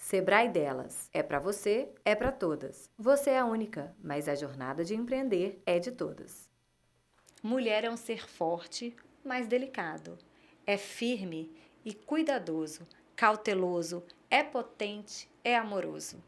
Sebrae Delas. É para você, é para todas. Você é a única, mas a jornada de empreender é de todas. Mulher é um ser forte, mas delicado. É firme e cuidadoso, cauteloso, é potente, é amoroso.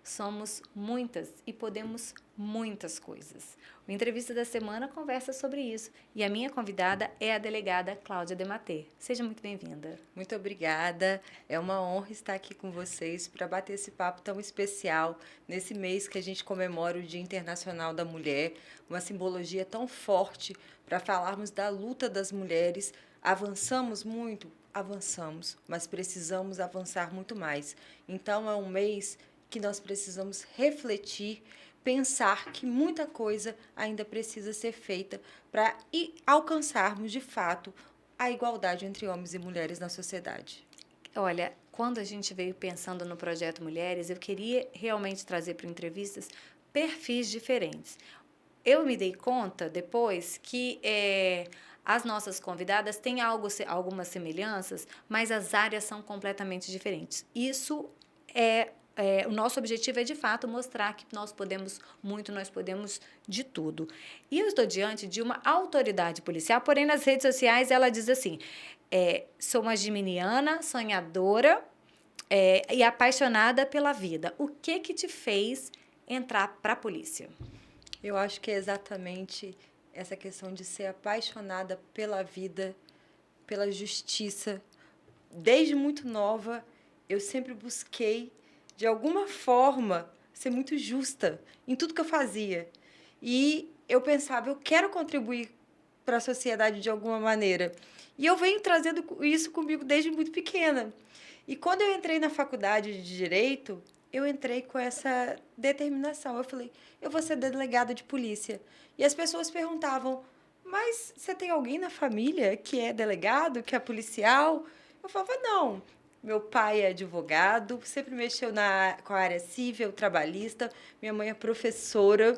Somos muitas e podemos muitas coisas. O Entrevista da Semana conversa sobre isso e a minha convidada é a delegada Cláudia Dematê. Seja muito bem-vinda. Muito obrigada. É uma honra estar aqui com vocês para bater esse papo tão especial nesse mês que a gente comemora o Dia Internacional da Mulher, uma simbologia tão forte para falarmos da luta das mulheres. Avançamos muito? Avançamos, mas precisamos avançar muito mais. Então, é um mês que nós precisamos refletir, pensar que muita coisa ainda precisa ser feita para alcançarmos, de fato, a igualdade entre homens e mulheres na sociedade. Olha, quando a gente veio pensando no projeto Mulheres, eu queria realmente trazer para entrevistas perfis diferentes. Eu me dei conta depois que as nossas convidadas têm algumas semelhanças, mas as áreas são completamente diferentes. Isso o nosso objetivo é, de fato, mostrar que nós podemos muito, nós podemos de tudo. E eu estou diante de uma autoridade policial, porém, nas redes sociais, ela diz assim, sou uma geminiana, sonhadora e apaixonada pela vida. O que te fez entrar para a polícia? Eu acho que é exatamente essa questão de ser apaixonada pela vida, pela justiça. Desde muito nova, eu sempre busquei, de alguma forma, ser muito justa em tudo que eu fazia. E eu pensava, eu quero contribuir para a sociedade de alguma maneira. E eu venho trazendo isso comigo desde muito pequena. E quando eu entrei na faculdade de Direito, eu entrei com essa determinação. Eu falei, eu vou ser delegada de polícia. E as pessoas perguntavam, mas você tem alguém na família que é delegado, que é policial? Eu falava, não. Meu pai é advogado, sempre mexeu com a área civil, trabalhista. Minha mãe é professora.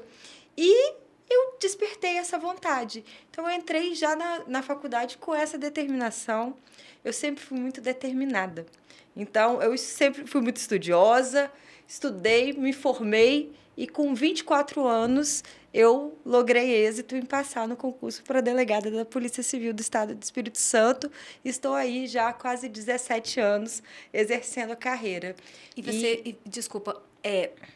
E eu despertei essa vontade. Então, eu entrei já na faculdade com essa determinação. Eu sempre fui muito determinada. Então, eu sempre fui muito estudiosa, estudei, me formei e, com 24 anos, eu logrei êxito em passar no concurso para delegada da Polícia Civil do Estado do Espírito Santo. Estou aí já há quase 17 anos exercendo a carreira. E você, desculpa,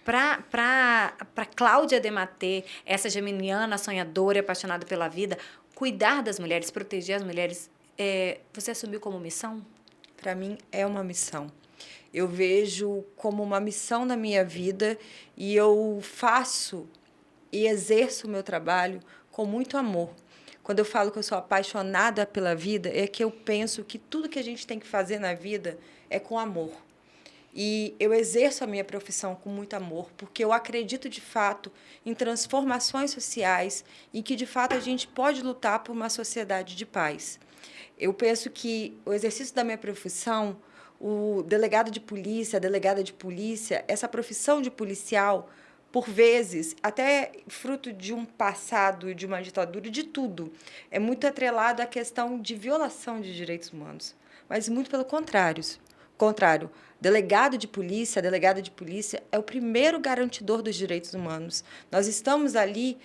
para Cláudia Dematê, essa geminiana sonhadora e apaixonada pela vida, cuidar das mulheres, proteger as mulheres, você assumiu como missão? Para mim, é uma missão. Eu vejo como uma missão na minha vida e eu faço e exerço o meu trabalho com muito amor. Quando eu falo que eu sou apaixonada pela vida, é que eu penso que tudo que a gente tem que fazer na vida é com amor. E eu exerço a minha profissão com muito amor, porque eu acredito, de fato, em transformações sociais e que, de fato, a gente pode lutar por uma sociedade de paz. Eu penso que o exercício da minha profissão, o delegado de polícia, a delegada de polícia, essa profissão de policial, por vezes, até fruto de um passado, de uma ditadura, de tudo, é muito atrelado à questão de violação de direitos humanos. Mas muito pelo contrário, delegado de polícia, a delegada de polícia é o primeiro garantidor dos direitos humanos. Nós estamos ali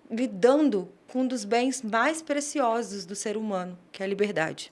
lidando com um dos bens mais preciosos do ser humano, que é a liberdade.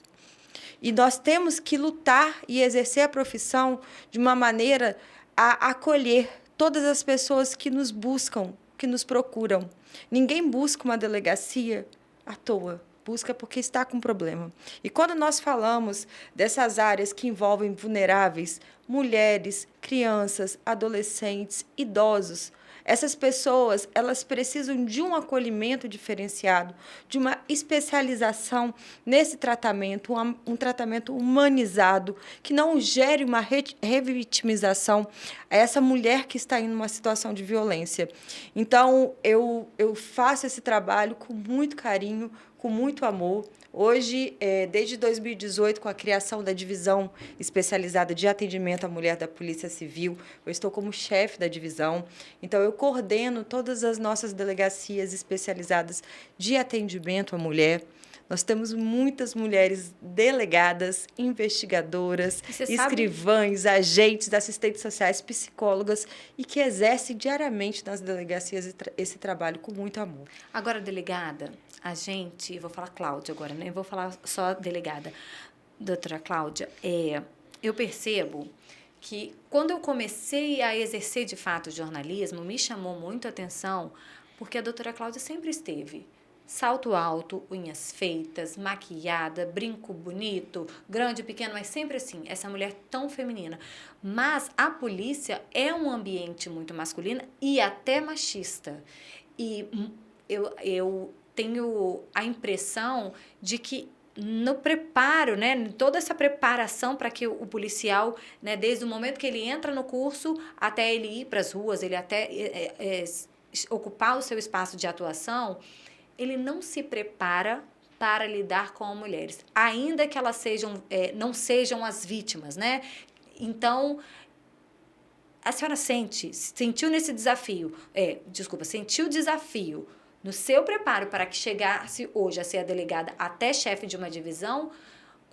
E nós temos que lutar e exercer a profissão de uma maneira a acolher todas as pessoas que nos buscam, que nos procuram. Ninguém busca uma delegacia à toa. Busca porque está com problema. E quando nós falamos dessas áreas que envolvem vulneráveis, mulheres, crianças, adolescentes, idosos, essas pessoas, elas precisam de um acolhimento diferenciado, de uma especialização nesse tratamento, um tratamento humanizado, que não gere uma revitimização a essa mulher que está em uma situação de violência. Então, eu faço esse trabalho com muito carinho, com muito amor. Hoje, desde 2018, com a criação da divisão especializada de atendimento à mulher da Polícia Civil, eu estou como chefe da divisão. Então, eu coordeno todas as nossas delegacias especializadas de atendimento à mulher. Nós temos muitas mulheres delegadas, investigadoras, escrivãs, agentes, assistentes sociais, psicólogas e que exercem diariamente nas delegacias esse trabalho com muito amor. Agora, delegada, eu vou falar Cláudia agora, né? Eu vou falar só delegada. Doutora Cláudia, eu percebo que quando eu comecei a exercer de fato o jornalismo, me chamou muito a atenção, porque a doutora Cláudia sempre esteve salto alto, unhas feitas, maquiada, brinco bonito, grande, pequeno, mas sempre assim, essa mulher tão feminina. Mas a polícia é um ambiente muito masculino e até machista. E eu tenho a impressão de que no preparo, né, toda essa preparação para que o policial, né, desde o momento que ele entra no curso até ele ir para as ruas, ele até ocupar o seu espaço de atuação, ele não se prepara para lidar com mulheres, ainda que elas não sejam as vítimas, né? Então, a senhora sentiu nesse desafio, sentiu o desafio no seu preparo para que chegasse hoje a ser a delegada até chefe de uma divisão.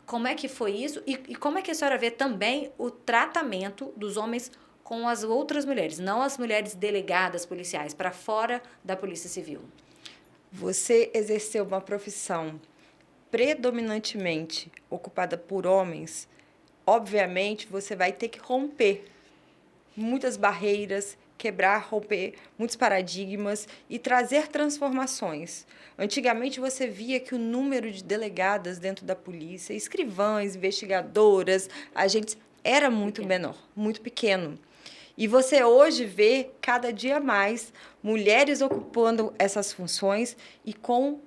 Como é que foi isso? E como é que a senhora vê também o tratamento dos homens com as outras mulheres, não as mulheres delegadas policiais, para fora da Polícia Civil? Você exerceu uma profissão predominantemente ocupada por homens, obviamente você vai ter que romper muitas barreiras, romper muitos paradigmas e trazer transformações. Antigamente você via que o número de delegadas dentro da polícia, escrivãs, investigadoras, agentes, era muito menor, muito pequeno. E você hoje vê cada dia mais mulheres ocupando essas funções e com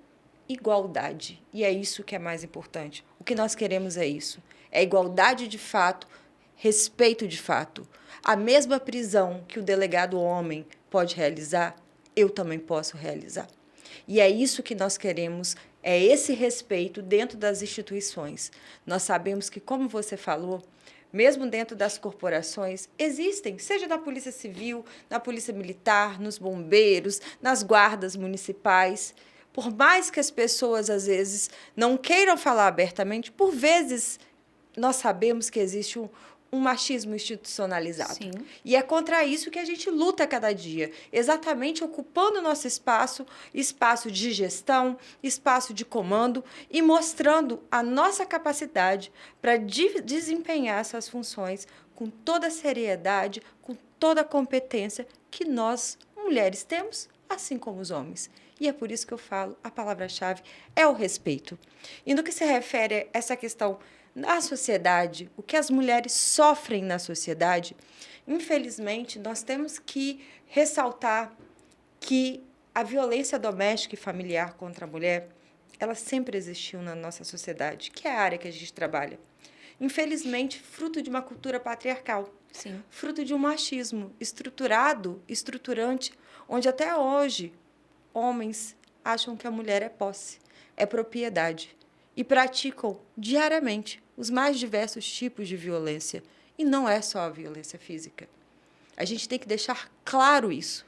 igualdade. E é isso que é mais importante. O que nós queremos é isso. É igualdade de fato, respeito de fato. A mesma prisão que o delegado homem pode realizar, eu também posso realizar. E é isso que nós queremos, é esse respeito dentro das instituições. Nós sabemos que, como você falou, mesmo dentro das corporações, existem, seja na Polícia Civil, na Polícia Militar, nos bombeiros, nas guardas municipais. Por mais que as pessoas, às vezes, não queiram falar abertamente, por vezes nós sabemos que existe um machismo institucionalizado. Sim. E é contra isso que a gente luta cada dia, exatamente ocupando o nosso espaço de gestão, espaço de comando e mostrando a nossa capacidade para desempenhar essas funções com toda a seriedade, com toda a competência que nós, mulheres, temos, assim como os homens. E é por isso que eu falo, a palavra-chave é o respeito. E no que se refere a essa questão na sociedade, o que as mulheres sofrem na sociedade, infelizmente, nós temos que ressaltar que a violência doméstica e familiar contra a mulher, ela sempre existiu na nossa sociedade, que é a área que a gente trabalha. Infelizmente, fruto de uma cultura patriarcal. Sim. Fruto de um machismo estruturante, onde até hoje homens acham que a mulher é posse, é propriedade e praticam diariamente os mais diversos tipos de violência. E não é só a violência física. A gente tem que deixar claro isso.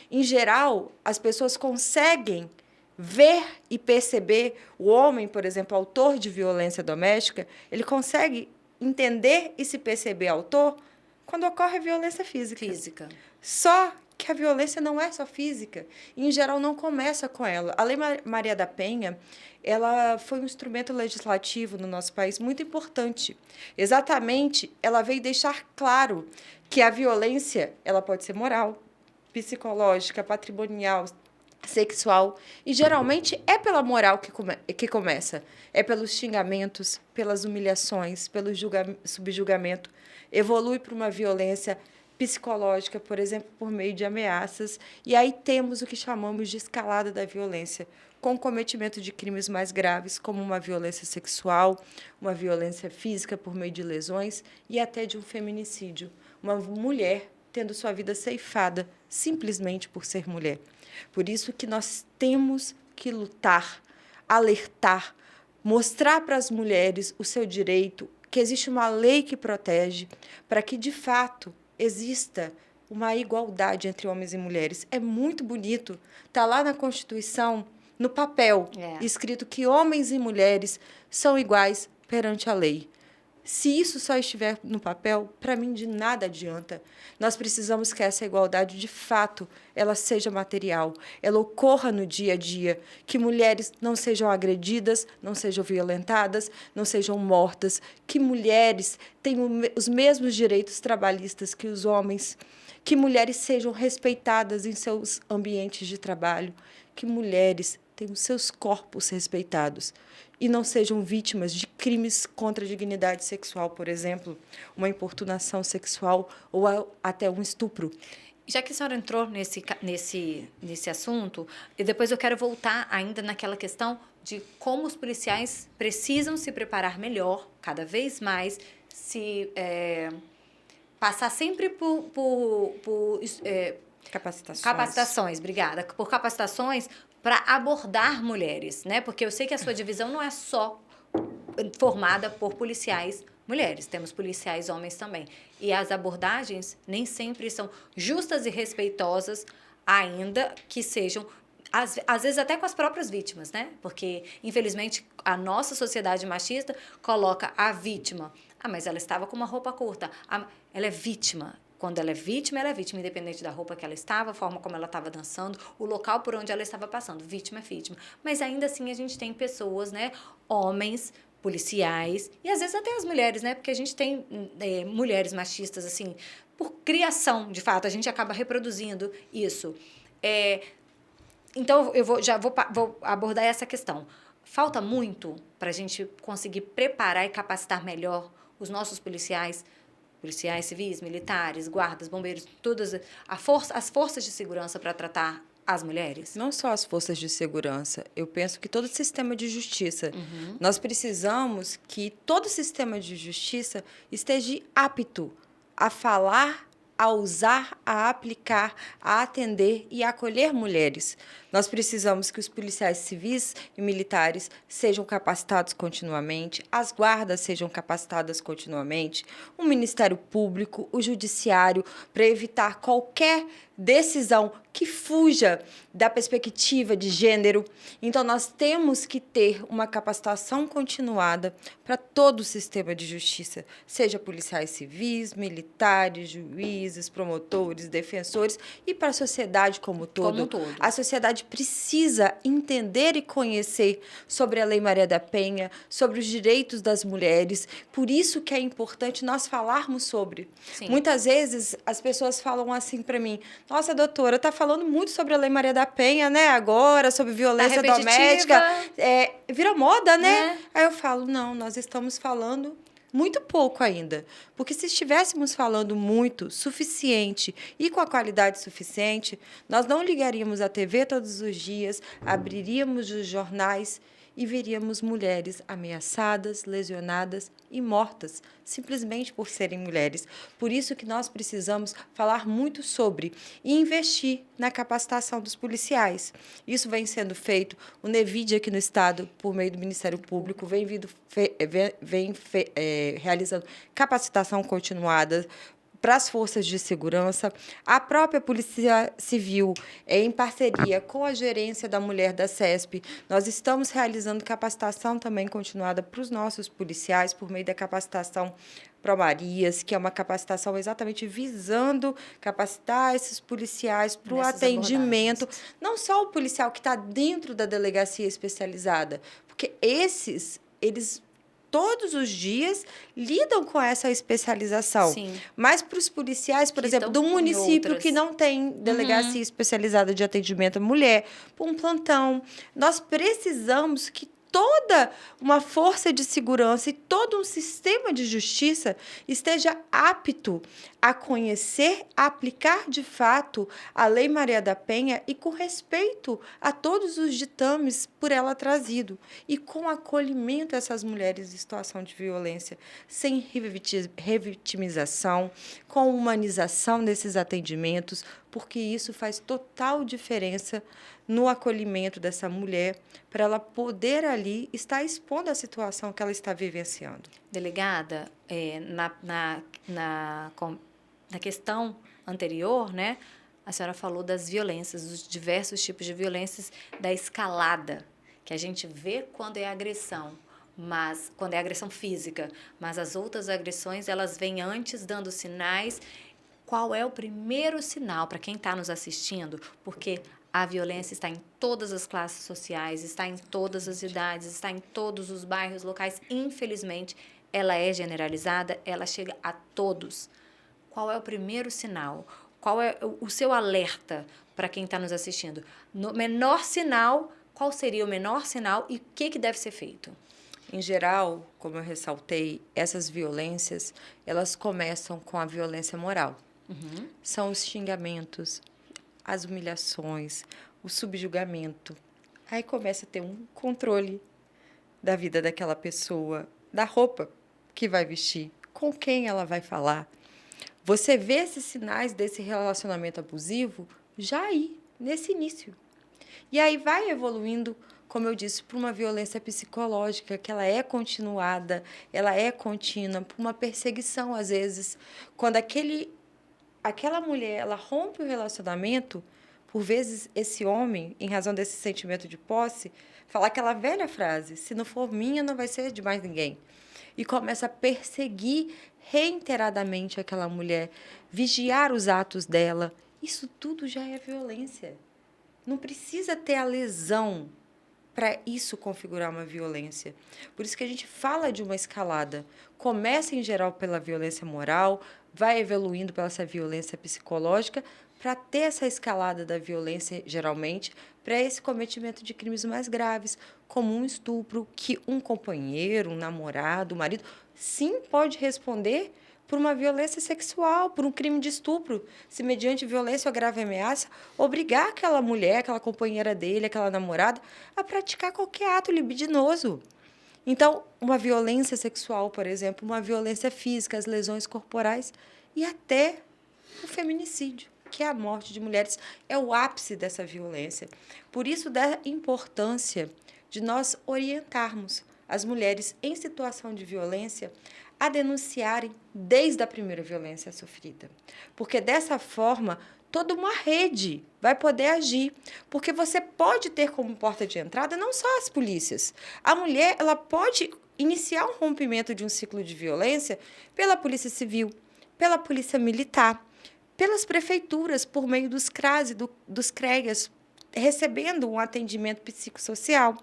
Em geral, as pessoas conseguem ver e perceber o homem, por exemplo, autor de violência doméstica, ele consegue entender e se perceber autor quando ocorre a violência física. Só que a violência não é só física. E, em geral, não começa com ela. A Lei Maria da Penha, ela foi um instrumento legislativo no nosso país muito importante. Exatamente, ela veio deixar claro que a violência ela pode ser moral, psicológica, patrimonial, sexual. E, geralmente, é pela moral que começa. É pelos xingamentos, pelas humilhações, pelo subjugamento. Evolui para uma violência psicológica, por exemplo, por meio de ameaças. E aí temos o que chamamos de escalada da violência, com o cometimento de crimes mais graves, como uma violência sexual, uma violência física por meio de lesões e até de um feminicídio. Uma mulher tendo sua vida ceifada simplesmente por ser mulher. Por isso que nós temos que lutar, alertar, mostrar para as mulheres o seu direito, que existe uma lei que protege, para que, de fato, exista uma igualdade entre homens e mulheres. É muito bonito estar lá na Constituição no papel, É. escrito que homens e mulheres são iguais perante a lei. Se isso só estiver no papel, para mim de nada adianta. Nós precisamos que essa igualdade, de fato, ela seja material, ela ocorra no dia a dia, que mulheres não sejam agredidas, não sejam violentadas, não sejam mortas, que mulheres tenham os mesmos direitos trabalhistas que os homens, que mulheres sejam respeitadas em seus ambientes de trabalho, que mulheres tenham seus corpos respeitados e não sejam vítimas de crimes contra a dignidade sexual, por exemplo, uma importunação sexual ou até um estupro. Já que a senhora entrou nesse assunto, e depois eu quero voltar ainda naquela questão de como os policiais precisam se preparar melhor, cada vez mais, passar sempre por capacitações, obrigada, por capacitações para abordar mulheres, né? Porque eu sei que a sua divisão não é só formada por policiais mulheres, temos policiais homens também. E as abordagens nem sempre são justas e respeitosas, ainda que sejam, às vezes até com as próprias vítimas, né? Porque, infelizmente, a nossa sociedade machista coloca a vítima. Ah, mas ela estava com uma roupa curta. Ela é vítima. Quando ela é vítima, independente da roupa que ela estava, a forma como ela estava dançando, o local por onde ela estava passando. Vítima é vítima. Mas ainda assim a gente tem pessoas, né? Homens, policiais, e às vezes até as mulheres, né? Porque a gente tem mulheres machistas, assim, por criação, de fato, a gente acaba reproduzindo isso. Então, já vou abordar essa questão. Falta muito para a gente conseguir preparar e capacitar melhor os nossos policiais civis, militares, guardas, bombeiros, todas as forças de segurança para tratar as mulheres? Não só as forças de segurança, eu penso que todo o sistema de justiça. Nós precisamos que todo o sistema de justiça esteja apto a falar, a usar, a aplicar, a atender e a acolher mulheres. Nós precisamos que os policiais civis e militares sejam capacitados continuamente, as guardas sejam capacitadas continuamente, o Ministério Público, o Judiciário, para evitar qualquer decisão que fuja da perspectiva de gênero. Então, nós temos que ter uma capacitação continuada para todo o sistema de justiça, seja policiais civis, militares, juízes, promotores, defensores e para a sociedade como um todo. A sociedade precisa entender e conhecer sobre a Lei Maria da Penha, sobre os direitos das mulheres. Por isso que é importante nós falarmos sobre. Sim. Muitas vezes as pessoas falam assim para mim: nossa, doutora, está falando muito sobre a Lei Maria da Penha, né? Agora, sobre violência doméstica. Virou moda, né? Aí eu falo, não, nós estamos falando muito pouco ainda. Porque se estivéssemos falando muito, suficiente e com a qualidade suficiente, nós não ligaríamos a TV todos os dias, abriríamos os jornais e veríamos mulheres ameaçadas, lesionadas e mortas, simplesmente por serem mulheres. Por isso que nós precisamos falar muito sobre e investir na capacitação dos policiais. Isso vem sendo feito. O NEVID aqui no Estado, por meio do Ministério Público, vem realizando capacitação continuada para as forças de segurança. A própria Polícia Civil, em parceria com a Gerência da Mulher da CESP, nós estamos realizando capacitação também continuada para os nossos policiais, por meio da capacitação Promarias, que é uma capacitação exatamente visando capacitar esses policiais para o atendimento. Não só o policial que está dentro da delegacia especializada, porque eles todos os dias lidam com essa especialização. Sim. Mas para os policiais, por exemplo, do município que não tem delegacia especializada de atendimento à mulher, para um plantão, nós precisamos que toda uma força de segurança e todo um sistema de justiça esteja apto a conhecer, a aplicar de fato a Lei Maria da Penha e com respeito a todos os ditames por ela trazido e com acolhimento a essas mulheres em situação de violência, sem revitimização, com humanização desses atendimentos, porque isso faz total diferença no acolhimento dessa mulher, para ela poder ali estar expondo a situação que ela está vivenciando. Delegada, na questão anterior, né, a senhora falou das violências, dos diversos tipos de violências, da escalada, que a gente vê quando é agressão, mas quando é agressão física, mas as outras agressões, elas vêm antes dando sinais. Qual é o primeiro sinal para quem está nos assistindo? Porque a violência está em todas as classes sociais, está em todas as idades, está em todos os bairros, locais. Infelizmente, ela é generalizada, ela chega a todos. Qual é o primeiro sinal? Qual é o seu alerta para quem está nos assistindo? No menor sinal, qual seria o menor sinal e o que deve ser feito? Em geral, como eu ressaltei, essas violências, elas começam com a violência moral. São os xingamentos, as humilhações, o subjugamento. Aí começa a ter um controle da vida daquela pessoa, da roupa que vai vestir, com quem ela vai falar. Você vê esses sinais desse relacionamento abusivo já aí, nesse início. E aí vai evoluindo, como eu disse, para uma violência psicológica, que ela é continuada, ela é contínua, para uma perseguição, às vezes. Quando aquela mulher ela rompe o relacionamento, por vezes esse homem, em razão desse sentimento de posse, fala aquela velha frase: se não for minha, não vai ser de mais ninguém. E começa a perseguir reiteradamente aquela mulher, vigiar os atos dela. Isso tudo já é violência. Não precisa ter a lesão para isso configurar uma violência. Por isso que a gente fala de uma escalada. Começa, em geral, pela violência moral, vai evoluindo pela essa violência psicológica, para ter essa escalada da violência, geralmente, para esse cometimento de crimes mais graves, como um estupro, que um companheiro, um namorado, um marido, sim pode responder por uma violência sexual, por um crime de estupro, se mediante violência ou grave ameaça, obrigar aquela mulher, aquela companheira dele, aquela namorada, a praticar qualquer ato libidinoso. Então, uma violência sexual, por exemplo, uma violência física, as lesões corporais e até o feminicídio, que é a morte de mulheres, é o ápice dessa violência. Por isso, da importância de nós orientarmos as mulheres em situação de violência a denunciarem desde a primeira violência sofrida. Porque, dessa forma, toda uma rede vai poder agir. Porque você pode ter como porta de entrada não só as polícias. A mulher ela pode iniciar um rompimento de um ciclo de violência pela Polícia Civil, pela Polícia Militar, pelas prefeituras, por meio dos CRAS e dos CREAS, recebendo um atendimento psicossocial,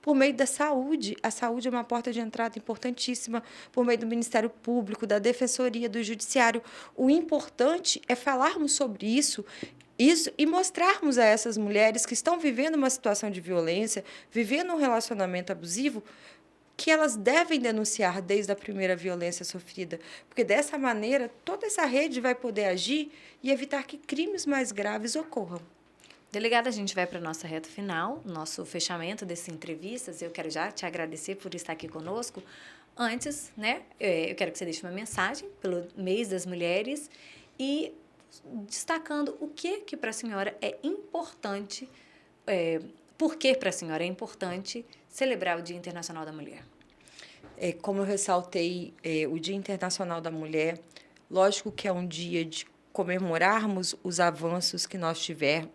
por meio da saúde. A saúde é uma porta de entrada importantíssima, por meio do Ministério Público, da Defensoria, do Judiciário. O importante é falarmos sobre isso e mostrarmos a essas mulheres que estão vivendo uma situação de violência, vivendo um relacionamento abusivo, que elas devem denunciar desde a primeira violência sofrida, porque dessa maneira toda essa rede vai poder agir e evitar que crimes mais graves ocorram. Delegada, a gente vai para a nossa reta final, nosso fechamento dessas entrevistas. Eu quero já te agradecer por estar aqui conosco. Antes, né, eu quero que você deixe uma mensagem pelo mês das mulheres e destacando o que para a senhora é importante, por que para a senhora é importante celebrar o Dia Internacional da Mulher. Como eu ressaltei, o Dia Internacional da Mulher, lógico que é um dia de comemorarmos os avanços que nós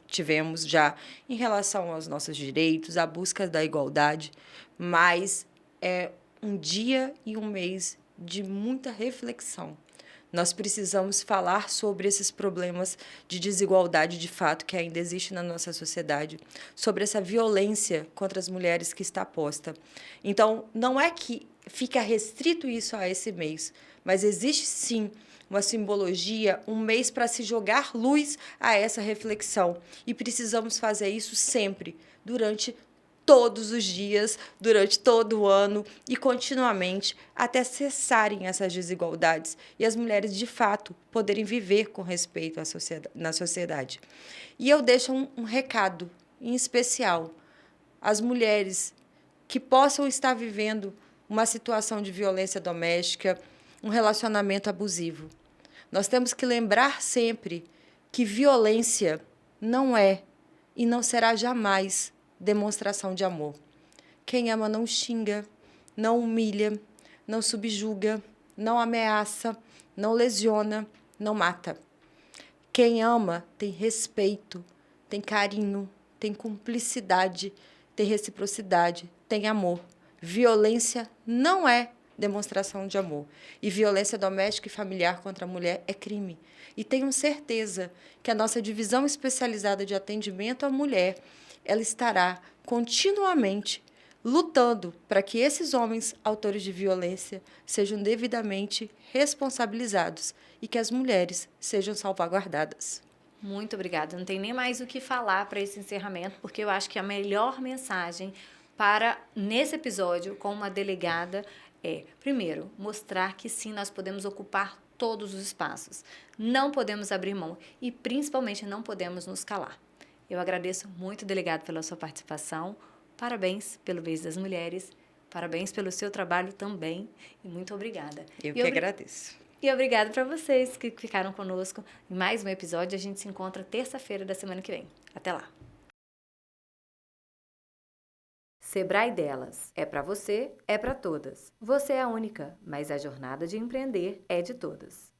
tivemos já em relação aos nossos direitos, à busca da igualdade, mas é um dia e um mês de muita reflexão. Nós precisamos falar sobre esses problemas de desigualdade de fato que ainda existe na nossa sociedade, sobre essa violência contra as mulheres que está posta. Então, não é que fica restrito isso a esse mês, mas existe sim uma simbologia, um mês para se jogar luz a essa reflexão. E precisamos fazer isso sempre, durante todos os dias, durante todo o ano e continuamente, até cessarem essas desigualdades e as mulheres, de fato, poderem viver com respeito na sociedade. E eu deixo um recado, em especial, às mulheres que possam estar vivendo uma situação de violência doméstica, um relacionamento abusivo. Nós temos que lembrar sempre que violência não é e não será jamais demonstração de amor. Quem ama não xinga, não humilha, não subjuga, não ameaça, não lesiona, não mata. Quem ama tem respeito, tem carinho, tem cumplicidade, tem reciprocidade, tem amor. Violência não é demonstração de amor. E violência doméstica e familiar contra a mulher é crime. E tenho certeza que a nossa divisão especializada de atendimento à mulher, ela estará continuamente lutando para que esses homens autores de violência sejam devidamente responsabilizados e que as mulheres sejam salvaguardadas. Muito obrigada. Não tem nem mais o que falar para esse encerramento, porque eu acho que a melhor mensagem para, nesse episódio, com uma delegada, é, primeiro, mostrar que sim, nós podemos ocupar todos os espaços. Não podemos abrir mão e, principalmente, não podemos nos calar. Eu agradeço muito, delegado, pela sua participação. Parabéns pelo mês das mulheres. Parabéns pelo seu trabalho também. E muito obrigada. Eu que agradeço. E obrigada para vocês que ficaram conosco em mais um episódio. A gente se encontra terça-feira da semana que vem. Até lá. Sebrae Delas. É para você, é para todas. Você é a única, mas a jornada de empreender é de todas.